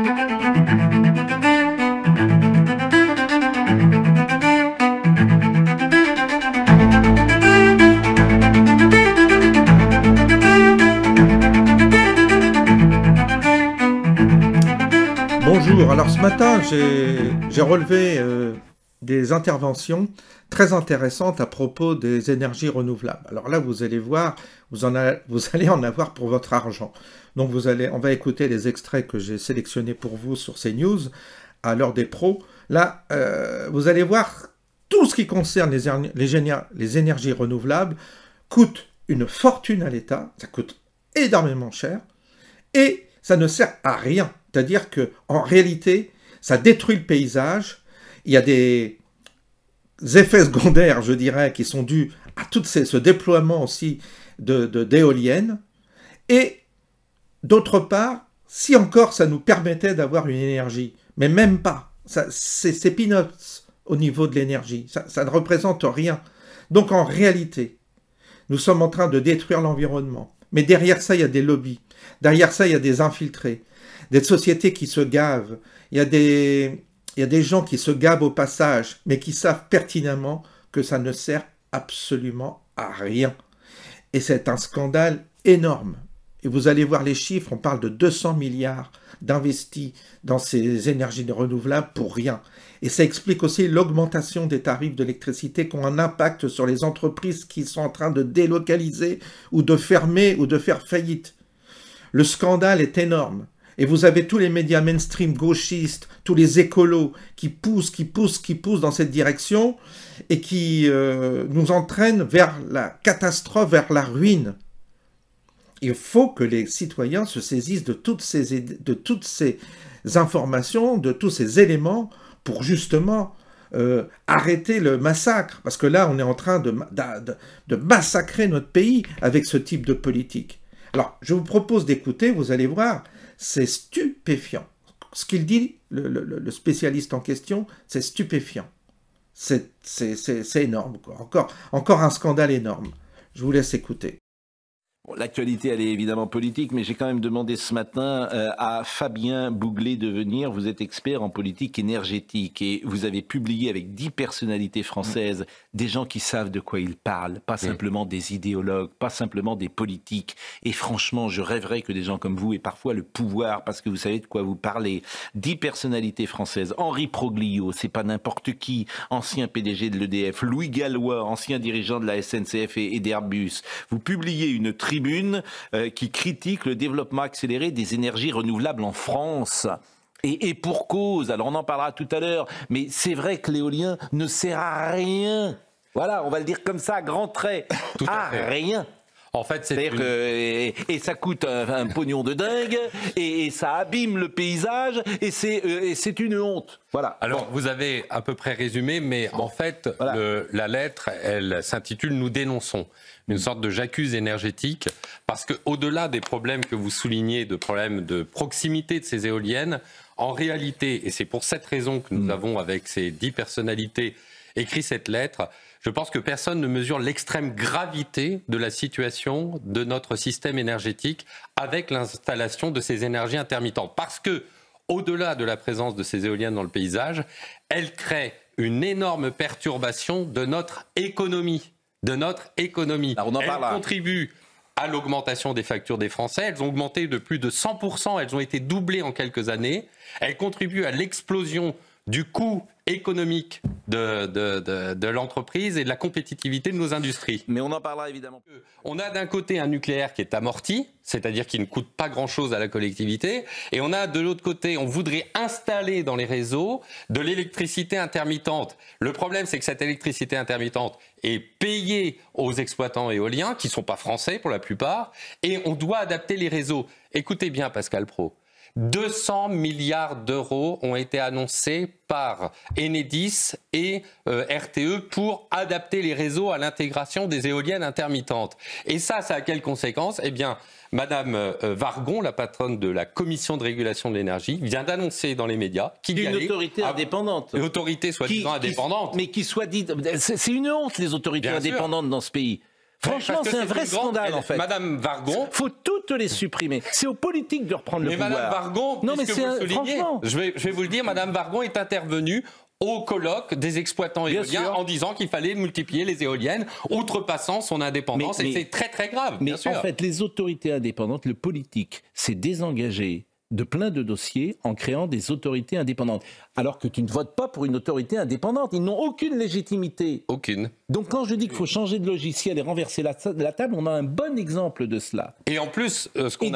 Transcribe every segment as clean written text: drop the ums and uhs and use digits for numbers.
Bonjour, alors ce matin j'ai relevé des interventions très intéressantes à propos des énergies renouvelables. Alors là vous allez voir, vous allez en avoir pour votre argent. Donc on va écouter les extraits que j'ai sélectionnés pour vous sur CNews à l'heure des pros. Là vous allez voir tout ce qui concerne les énergies renouvelables coûte une fortune à l'État, ça coûte énormément cher et ça ne sert à rien. C'est-à-dire qu'en réalité, ça détruit le paysage. Il y a des effets secondaires, je dirais, qui sont dus à tout ce déploiement aussi d'éoliennes. Et d'autre part, si encore ça nous permettait d'avoir une énergie, mais même pas, c'est peanuts au niveau de l'énergie, ça ne représente rien. Donc en réalité, nous sommes en train de détruire l'environnement. Mais derrière ça, il y a des lobbies. Derrière ça, il y a des infiltrés. Des sociétés qui se gavent, il y a des gens qui se gavent au passage, mais qui savent pertinemment que ça ne sert absolument à rien. Et c'est un scandale énorme. Et vous allez voir les chiffres, on parle de 200 milliards d'investis dans ces énergies renouvelables pour rien. Et ça explique aussi l'augmentation des tarifs de l'électricité qui ont un impact sur les entreprises qui sont en train de délocaliser ou de fermer ou de faire faillite. Le scandale est énorme. Et vous avez tous les médias mainstream gauchistes, tous les écolos qui poussent dans cette direction et qui nous entraînent vers la catastrophe, vers la ruine. Il faut que les citoyens se saisissent de toutes ces informations, de tous ces éléments pour justement arrêter le massacre. Parce que là, on est en train de massacrer notre pays avec ce type de politique. Alors, je vous propose d'écouter, vous allez voir, c'est stupéfiant. Ce qu'il dit, le spécialiste en question, c'est stupéfiant. C'est énorme, quoi. Encore un scandale énorme. Je vous laisse écouter. Bon, l'actualité, elle est évidemment politique, mais j'ai quand même demandé ce matin à Fabien Bouglet de venir. Vous êtes expert en politique énergétique et vous avez publié avec 10 personnalités françaises des gens qui savent de quoi ils parlent, pas simplement des idéologues, pas simplement des politiques. Et franchement, je rêverais que des gens comme vous aient parfois le pouvoir parce que vous savez de quoi vous parlez. 10 personnalités françaises. Henri Proglio, c'est pas n'importe qui, ancien PDG de l'EDF. Louis Gallois, ancien dirigeant de la SNCF et d'Airbus. Vous publiez une tribune qui critique le développement accéléré des énergies renouvelables en France. Et pour cause, alors on en parlera tout à l'heure, mais c'est vrai que l'éolien ne sert à rien. Voilà, on va le dire comme ça, à grands traits, à rien. En fait, et ça coûte un pognon de dingue, et ça abîme le paysage, et c'est une honte. Voilà. Alors, vous avez à peu près résumé, mais en fait, voilà. La lettre, elle s'intitule « Nous dénonçons ». Une sorte de j'accuse énergétique, parce qu'au-delà des problèmes que vous soulignez, de problèmes de proximité de ces éoliennes, en réalité, et c'est pour cette raison que nous avons, avec ces 10 personnalités, écrit cette lettre, je pense que personne ne mesure l'extrême gravité de la situation de notre système énergétique avec l'installation de ces énergies intermittentes. Parce que, au-delà de la présence de ces éoliennes dans le paysage, elles créent une énorme perturbation de notre économie. Alors on en parle. Elles contribuent à l'augmentation des factures des Français. Elles ont augmenté de plus de 100%. Elles ont été doublées en quelques années. Elles contribuent à l'explosion du coût économique de l'entreprise et de la compétitivité de nos industries. Mais on en parlera évidemment. On a d'un côté un nucléaire qui est amorti, c'est-à-dire qui ne coûte pas grand-chose à la collectivité, et on a de l'autre côté, on voudrait installer dans les réseaux de l'électricité intermittente. Le problème, c'est que cette électricité intermittente est payée aux exploitants éoliens, qui ne sont pas français pour la plupart, et on doit adapter les réseaux. Écoutez bien, Pascal Praud. 200 milliards d'euros ont été annoncés par Enedis et RTE pour adapter les réseaux à l'intégration des éoliennes intermittentes. Et ça a quelles conséquences ? Eh bien, Madame Wargon, la patronne de la Commission de régulation de l'énergie, vient d'annoncer dans les médias qu'il y allait... Une autorité indépendante. Une autorité soi-disant indépendante. Mais qui soit dit... C'est une honte, les autorités indépendantes dans ce pays. Franchement, c'est un vrai scandale, en fait. Madame Wargon... faut toutes les supprimer. C'est aux politiques de reprendre le pouvoir. Mais Madame Wargon, non, mais franchement, je vais vous le dire, Madame Wargon est intervenue au colloque des exploitants éoliens en disant qu'il fallait multiplier les éoliennes, outrepassant son indépendance, et c'est très très grave. Mais bien sûr. En fait, les autorités indépendantes, le politique s'est désengagé de plein de dossiers en créant des autorités indépendantes. Alors que tu ne votes pas pour une autorité indépendante. Ils n'ont aucune légitimité. Aucune. Donc quand je dis qu'il faut changer de logiciel et renverser la table, on a un bon exemple de cela. Et en plus, ce qu'on Et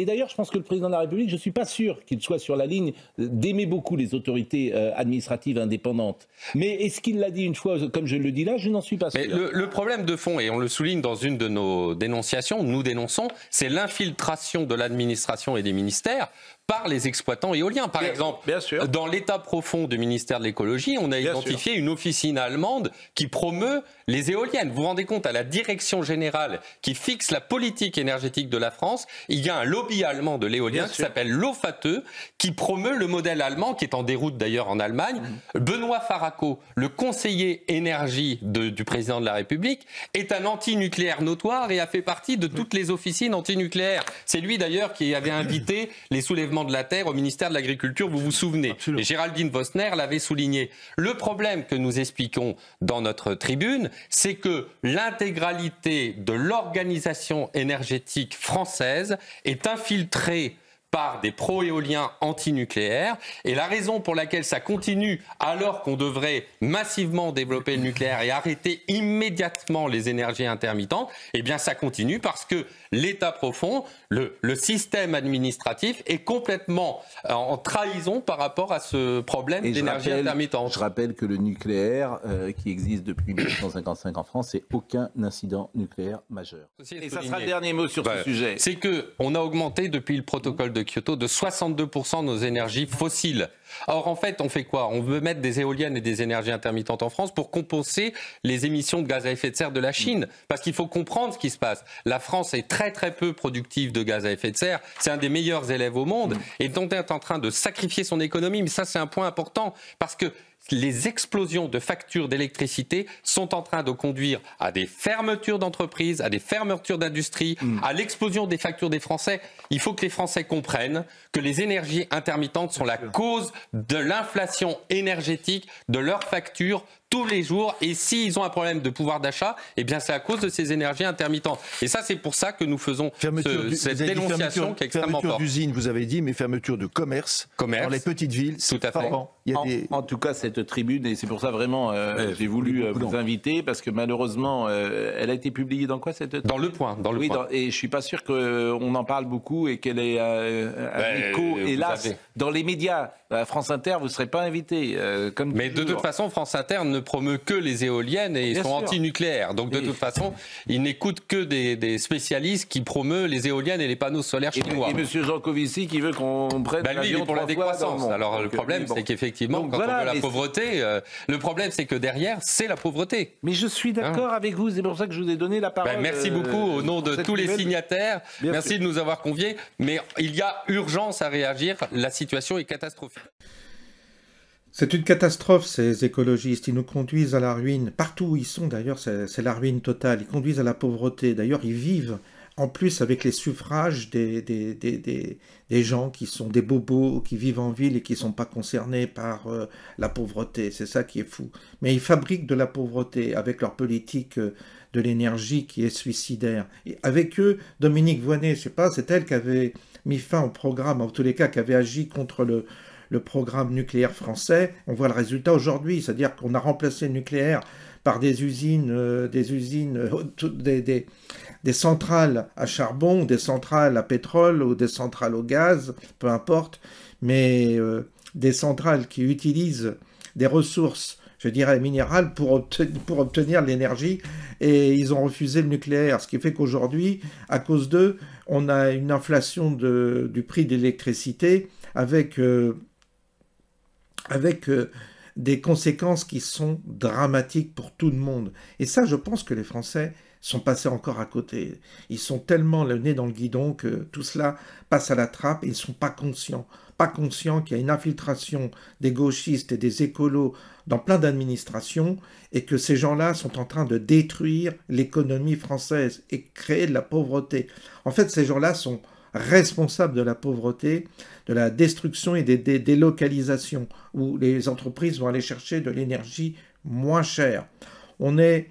d'ailleurs, je pense que le président de la République, je ne suis pas sûr qu'il soit sur la ligne d'aimer beaucoup les autorités administratives indépendantes. Mais est-ce qu'il l'a dit une fois, comme je le dis là, je n'en suis pas sûr. Mais le problème de fond, et on le souligne dans une de nos dénonciations, nous dénonçons, c'est l'infiltration de l'administration et des ministères par les exploitants éoliens. Par exemple, dans l'état profond du ministère de l'écologie, on a identifié une officine allemande qui promeut les éoliennes. Vous vous rendez compte, à la direction générale qui fixe la politique énergétique de la France, il y a un lobby allemand de l'éolien qui s'appelle l'OFATE, qui promeut le modèle allemand, qui est en déroute d'ailleurs en Allemagne. Benoît Faraco, le conseiller énergie du président de la République, est un anti-nucléaire notoire et a fait partie de toutes les officines anti-nucléaires. C'est lui d'ailleurs qui avait invité les soulèvements de la terre au ministère de l'Agriculture, vous vous souvenez. Absolument. Et Géraldine Vosner l'avait souligné. Le problème que nous expliquons dans notre tribune, c'est que l'intégralité de l'organisation énergétique française est infiltrée par des pro-éoliens anti-nucléaires. Et la raison pour laquelle ça continue, alors qu'on devrait massivement développer le nucléaire et arrêter immédiatement les énergies intermittentes, eh bien ça continue parce que l'État profond, le système administratif est complètement en trahison par rapport à ce problème d'énergie intermittente. Je rappelle que le nucléaire, qui existe depuis 1955 en France, c'est aucun incident nucléaire majeur. Et ça sera le dernier mot sur ce sujet. C'est qu'on a augmenté depuis le protocole de Kyoto de 62% nos énergies fossiles. Or, en fait, on fait quoi? On veut mettre des éoliennes et des énergies intermittentes en France pour compenser les émissions de gaz à effet de serre de la Chine. Parce qu'il faut comprendre ce qui se passe. La France est très très peu productive de gaz à effet de serre. C'est un des meilleurs élèves au monde. Et dont est en train de sacrifier son économie. Mais ça, c'est un point important. Parce que les explosions de factures d'électricité sont en train de conduire à des fermetures d'entreprises, à des fermetures d'industries, à l'explosion des factures des Français. Il faut que les Français comprennent que les énergies intermittentes sont la cause de l'inflation énergétique de leurs factures tous les jours. Et s'ils ont un problème de pouvoir d'achat, eh bien c'est à cause de ces énergies intermittentes. Et ça, c'est pour ça que nous faisons cette dénonciation qui est extrêmement forte. Fermeture d'usines, vous avez dit, mais fermeture de commerce. Dans les petites villes. Tout à fait. En tout cas, cette tribune, et c'est pour ça vraiment j'ai voulu vous inviter, parce que malheureusement, elle a été publiée dans quoi cette... Dans Le Point. Dans le Point. Et je suis pas sûr qu'on en parle beaucoup et qu'elle ait un écho, hélas, dans les médias. France Inter, vous ne serez pas invité. Mais de toute façon, France Inter ne promeut que les éoliennes et sont anti-nucléaires. Donc de toute façon, ils n'écoutent que des spécialistes qui promeuvent les éoliennes et les panneaux solaires chinois. Et M. Jancovici qui veut qu'on prenne l'avion pour la décroissance. Alors le problème, c'est qu'effectivement, quand on veut la pauvreté, le problème, c'est que derrière, c'est la pauvreté. Mais je suis d'accord avec vous, c'est pour ça que je vous ai donné la parole. Merci beaucoup au nom de tous les signataires. Merci de nous avoir conviés. Mais il y a urgence à réagir. La situation est catastrophique. C'est une catastrophe, ces écologistes. Ils nous conduisent à la ruine. Partout où ils sont, d'ailleurs, c'est la ruine totale. Ils conduisent à la pauvreté. D'ailleurs, ils vivent, en plus, avec les suffrages des gens qui sont des bobos, qui vivent en ville et qui ne sont pas concernés par la pauvreté. C'est ça qui est fou. Mais ils fabriquent de la pauvreté avec leur politique de l'énergie qui est suicidaire. Et avec eux, Dominique Voynet, je ne sais pas, c'est elle qui avait mis fin au programme, en tous les cas, qui avait agi contre le programme nucléaire français. On voit le résultat aujourd'hui, c'est-à-dire qu'on a remplacé le nucléaire par des centrales à charbon, des centrales à pétrole ou des centrales au gaz, peu importe, mais des centrales qui utilisent des ressources, je dirais minérales, pour obtenir l'énergie, et ils ont refusé le nucléaire, ce qui fait qu'aujourd'hui, à cause d'eux, on a une inflation du prix de l'électricité avec des conséquences qui sont dramatiques pour tout le monde. Et ça, je pense que les Français sont passés encore à côté. Ils sont tellement le nez dans le guidon que tout cela passe à la trappe et ils ne sont pas conscients. pas conscients qu'il y a une infiltration des gauchistes et des écolos dans plein d'administrations et que ces gens-là sont en train de détruire l'économie française et créer de la pauvreté. En fait, ces gens-là sont responsables de la pauvreté, de la destruction et des délocalisations, où les entreprises vont aller chercher de l'énergie moins chère. On a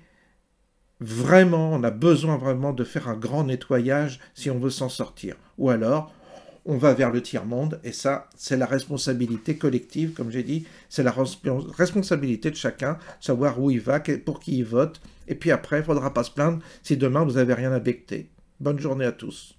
besoin vraiment de faire un grand nettoyage si on veut s'en sortir. Ou alors, on va vers le tiers-monde, et ça, c'est la responsabilité collective, comme j'ai dit, c'est la responsabilité de chacun, savoir où il va, pour qui il vote, et puis après, il ne faudra pas se plaindre si demain vous n'avez rien à becqueter. Bonne journée à tous.